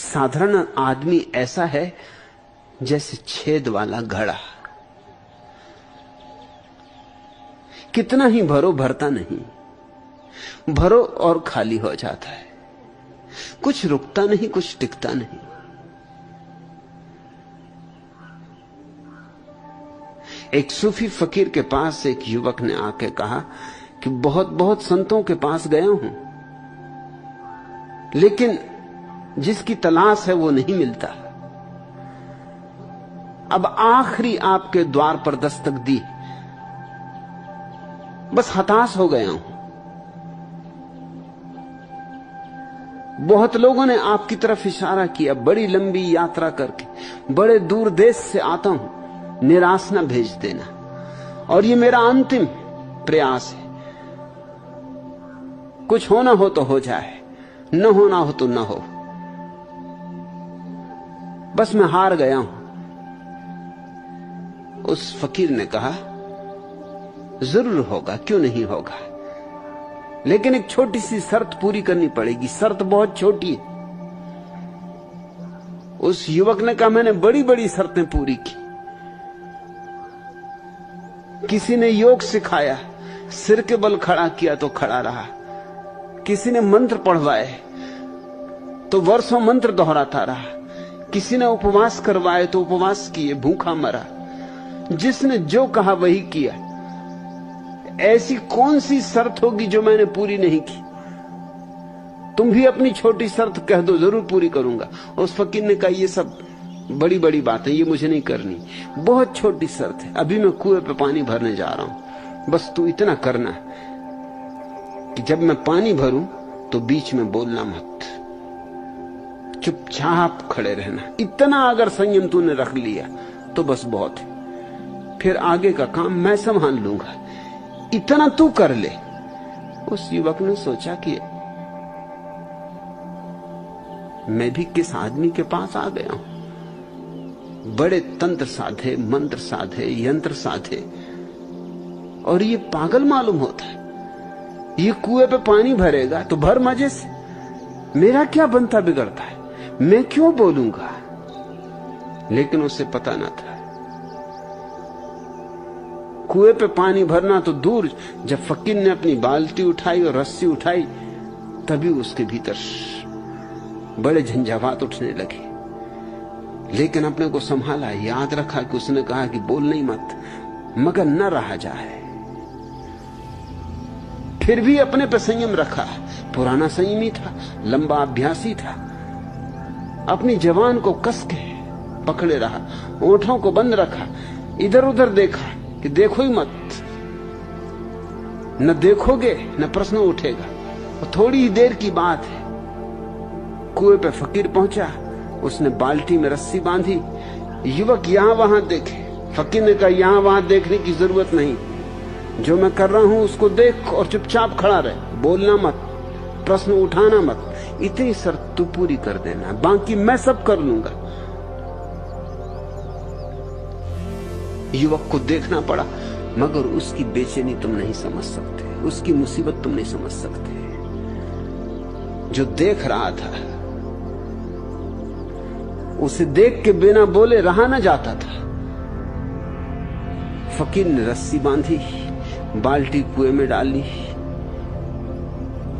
साधारण आदमी ऐसा है जैसे छेद वाला घड़ा, कितना ही भरो भरता नहीं, भरो और खाली हो जाता है, कुछ रुकता नहीं, कुछ टिकता नहीं। एक सूफी फकीर के पास एक युवक ने आके कहा कि बहुत बहुत संतों के पास गया हूं, लेकिन जिसकी तलाश है वो नहीं मिलता। अब आखिरी आपके द्वार पर दस्तक दी, बस हताश हो गया हूं। बहुत लोगों ने आपकी तरफ इशारा किया, बड़ी लंबी यात्रा करके बड़े दूर देश से आता हूं, निराश न भेज देना, और ये मेरा अंतिम प्रयास है। कुछ होना हो तो हो जाए, न होना हो तो न हो, बस मैं हार गया हूं। उस फकीर ने कहा, जरूर होगा, क्यों नहीं होगा, लेकिन एक छोटी सी शर्त पूरी करनी पड़ेगी। शर्त बहुत छोटी है। उस युवक ने कहा, मैंने बड़ी बड़ी शर्तें पूरी की। किसी ने योग सिखाया, सिर के बल खड़ा किया तो खड़ा रहा। किसी ने मंत्र पढ़वाए तो वर्षों मंत्र दोहराता रहा। किसी ने उपवास करवाए तो उपवास किए, भूखा मरा। जिसने जो कहा वही किया। ऐसी कौन सी शर्त होगी जो मैंने पूरी नहीं की? तुम भी अपनी छोटी शर्त कह दो, जरूर पूरी करूंगा। उस फकीर ने कहा, ये सब बड़ी बड़ी बातें, ये मुझे नहीं करनी, बहुत छोटी शर्त है। अभी मैं कुएं पे पानी भरने जा रहा हूं, बस तू इतना करना कि जब मैं पानी भरूं तो बीच में बोलना मत, चुपचाप खड़े रहना। इतना अगर संयम तूने रख लिया तो बस बहुत है, फिर आगे का काम मैं संभाल लूंगा, इतना तू कर ले। उस युवक ने सोचा कि मैं भी किस आदमी के पास आ गया हूं। बड़े तंत्र साधे, मंत्र साधे, यंत्र साधे, और ये पागल मालूम होता है। ये कुएं पे पानी भरेगा तो भर मजे से, मेरा क्या बनता बिगड़ता है, मैं क्यों बोलूंगा। लेकिन उसे पता ना था, कुएं पे पानी भरना तो दूर, जब फकीर ने अपनी बाल्टी उठाई और रस्सी उठाई, तभी उसके भीतर बड़े झंझावात उठने लगे। लेकिन अपने को संभाला, याद रखा कि उसने कहा कि बोल नहीं मत, मगर न रहा जाए। फिर भी अपने पे संयम रखा। पुराना संयमी था, लंबा अभ्यासी था। अपनी जवान को कस के पकड़े रहा, ओंठों को बंद रखा, इधर उधर देखा कि देखो ही मत। न देखोगे न प्रश्न उठेगा। और थोड़ी ही देर की बात है, कुएं पे फकीर पहुंचा। उसने बाल्टी में रस्सी बांधी। युवक यहां वहां देखे। फकीर ने कहा, यहां वहां देखने की जरूरत नहीं, जो मैं कर रहा हूं उसको देख और चुपचाप खड़ा रहे, बोलना मत, प्रश्न उठाना मत। इतनी शर्त तू पूरी कर देना, बाकी मैं सब कर लूंगा। युवक को देखना पड़ा, मगर उसकी बेचैनी तुम नहीं समझ सकते, उसकी मुसीबत तुम नहीं समझ सकते। जो देख रहा था, उसे देख के बिना बोले रहा न जाता था। फकीर ने रस्सी बांधी, बाल्टी कुएं में डाली,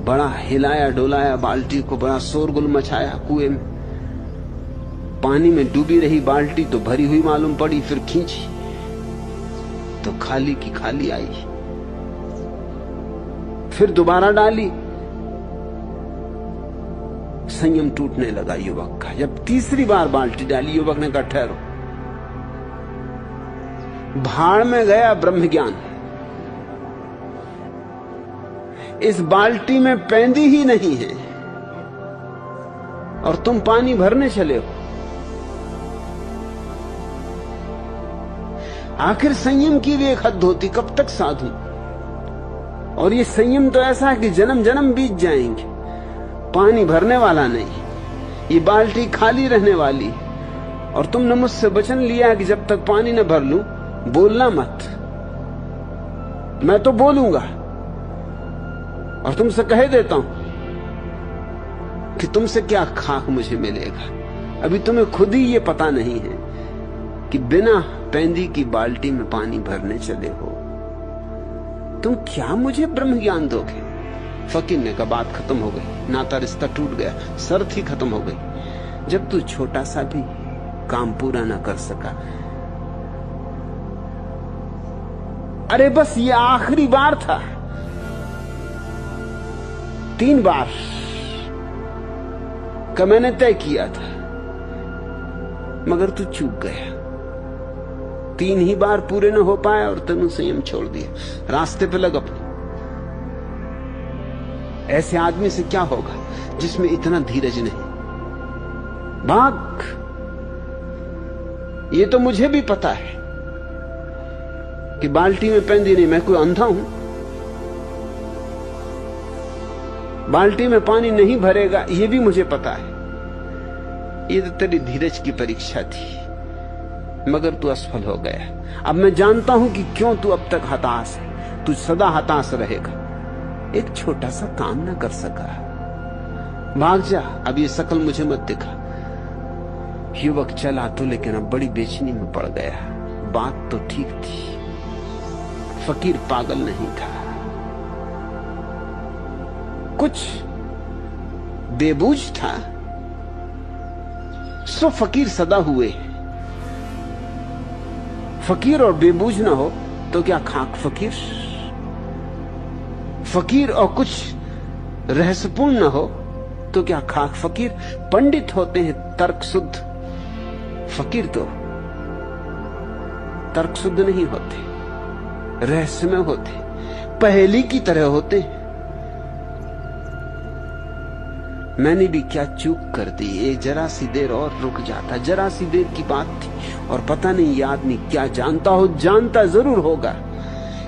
बड़ा हिलाया डोलाया बाल्टी को, बड़ा शोरगुल मचाया कुएं में। पानी में डूबी रही बाल्टी तो भरी हुई मालूम पड़ी, फिर खींची तो खाली की खाली आई। फिर दोबारा डाली, संयम टूटने लगा युवक का। जब तीसरी बार बाल्टी डाली, युवक ने कहा, ठहरो। भाड़ में गया ब्रह्म ज्ञान। इस बाल्टी में पैंदी ही नहीं है और तुम पानी भरने चले हो। आखिर संयम की भी एक हद होती, कब तक साधू। और ये संयम तो ऐसा है कि जन्म जन्म बीत जाएंगे, पानी भरने वाला नहीं, ये बाल्टी खाली रहने वाली। और तुमने मुझसे वचन लिया कि जब तक पानी न भर लूं बोलना मत। मैं तो बोलूंगा, और तुमसे कह देता हूं कि तुमसे क्या खाक मुझे मिलेगा। अभी तुम्हें खुद ही ये पता नहीं है कि बिना पेंदी की बाल्टी में पानी भरने चले हो। तुम क्या मुझे ब्रह्म ज्ञान दोगे? फकीर ने कहा, बात खत्म हो गई, नाता रिश्ता टूट गया, शर्त ही खत्म हो गई। जब तू छोटा सा भी काम पूरा ना कर सका, अरे बस ये आखिरी बार था। 3 बार का मैंने तय किया था, मगर तू चूक गया। 3 ही बार पूरे न हो पाए और तनु संयम छोड़ दिया, रास्ते पे लग अपने। ऐसे आदमी से क्या होगा जिसमें इतना धीरज नहीं? भाग। ये तो मुझे भी पता है कि बाल्टी में पेंदी नहीं, मैं कोई अंधा हूं? बाल्टी में पानी नहीं भरेगा ये भी मुझे पता है। ये तो तेरी धीरज की परीक्षा थी, मगर तू असफल हो गया। अब मैं जानता हूं कि क्यों तू अब तक हताश है। तू सदा हताश रहेगा, एक छोटा सा काम ना कर सका। भाग जा, अब ये शकल मुझे मत दिखा। युवक चला तो, लेकिन अब बड़ी बेचैनी में पड़ गया। बात तो ठीक थी, फकीर पागल नहीं था, कुछ बेबूझ था। सो फकीर सदा हुए। फकीर और बेबूझ ना हो तो क्या खाक फकीर? फकीर और कुछ रहस्यपूर्ण न हो तो क्या खाक फकीर? पंडित होते हैं तर्क शुद्ध, फकीर तो तर्क शुद्ध नहीं होते, रहस्यमय होते, पहेली की तरह होते। मैंने भी क्या चूक कर दी, एक जरा सी देर और रुक जाता। जरा सी देर की बात थी, और पता नहीं ये आदमी क्या जानता हो। जानता जरूर होगा,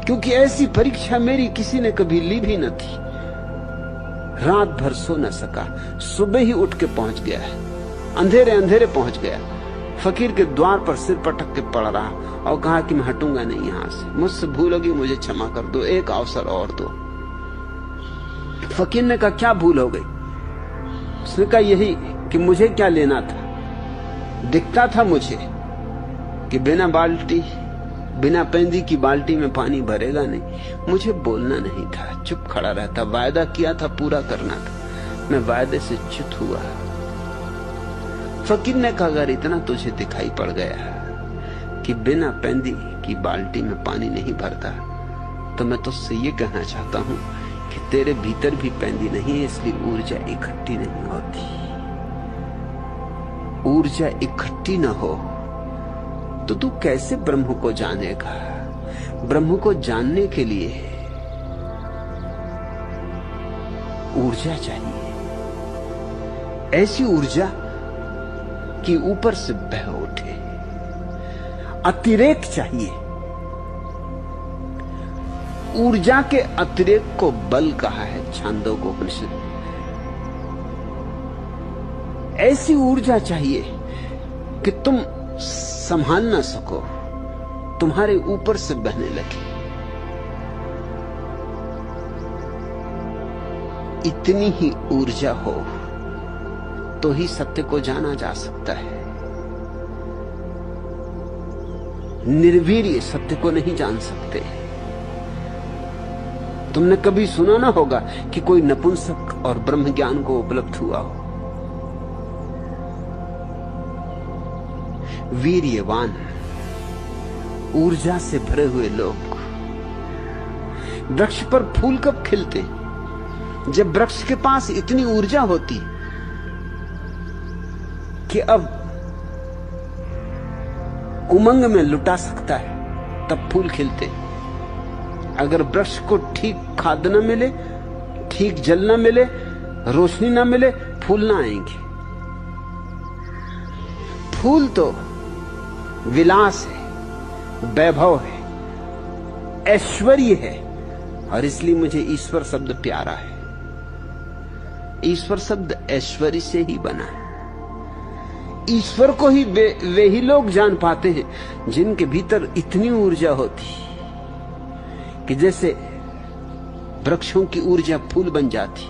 क्योंकि ऐसी परीक्षा मेरी किसी ने कभी ली भी न थी। रात भर सो न सका, सुबह ही उठ के पहुंच गया है, अंधेरे अंधेरे पहुंच गया। फकीर के द्वार पर सिर पटक के पड़ रहा और कहा कि मैं हटूंगा नहीं यहां से, मुझसे भूल होगी, मुझे क्षमा कर दो, एक अवसर और दो। फकीर ने कहा, क्या भूल हो गई? उसने कहा, यही कि मुझे क्या लेना था। दिखता था मुझे कि बिना पेंदी की बाल्टी में पानी भरेगा नहीं। मुझे बोलना नहीं था, चुप खड़ा रहता। वायदा किया था, पूरा करना था, मैं वायदे से च्युत हुआ। फकीर ने कहा, अगर इतना तुझे दिखाई पड़ गया कि बिना पेंदी की बाल्टी में पानी नहीं भरता, तो मैं तुझसे ये कहना चाहता हूं कि तेरे भीतर भी पेंदी नहीं है, इसलिए ऊर्जा इकट्ठी नहीं होती। ऊर्जा इकट्ठी ना हो तो तू कैसे ब्रह्म को जानेगा? ब्रह्म को जानने के लिए ऊर्जा चाहिए, ऐसी ऊर्जा कि ऊपर से बह उठे। अतिरेक चाहिए। ऊर्जा के अतिरेक को बल कहा है छांदोग्योपनिषद। ऐसी ऊर्जा चाहिए कि तुम संभाल ना सको, तुम्हारे ऊपर से बहने लगे। इतनी ही ऊर्जा हो तो ही सत्य को जाना जा सकता है। निर्वीर्य सत्य को नहीं जान सकते। तुमने कभी सुना ना होगा कि कोई नपुंसक और ब्रह्म ज्ञान को उपलब्ध हुआ हो। वीर्यवान, ऊर्जा से भरे हुए लोग। वृक्ष पर फूल कब खिलते? जब वृक्ष के पास इतनी ऊर्जा होती कि अब उमंग में लुटा सकता है, तब फूल खिलते। अगर वृक्ष को ठीक खाद न मिले, ठीक जल न मिले, रोशनी न मिले, फूल ना आएंगे। फूल तो विलास है, वैभव है, ऐश्वर्य है, और इसलिए मुझे ईश्वर शब्द प्यारा है। ईश्वर शब्द ऐश्वर्य से ही बना है। ईश्वर को ही वे ही लोग जान पाते हैं जिनके भीतर इतनी ऊर्जा होती कि जैसे वृक्षों की ऊर्जा फूल बन जाती।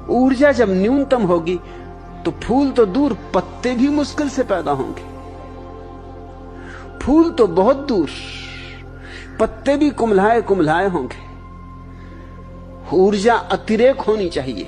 ऊर्जा जब न्यूनतम होगी तो फूल तो दूर, पत्ते भी मुश्किल से पैदा होंगे। फूल तो बहुत दूर, पत्ते भी कुम्हलाए कुम्हलाए होंगे। ऊर्जा अतिरेक होनी चाहिए।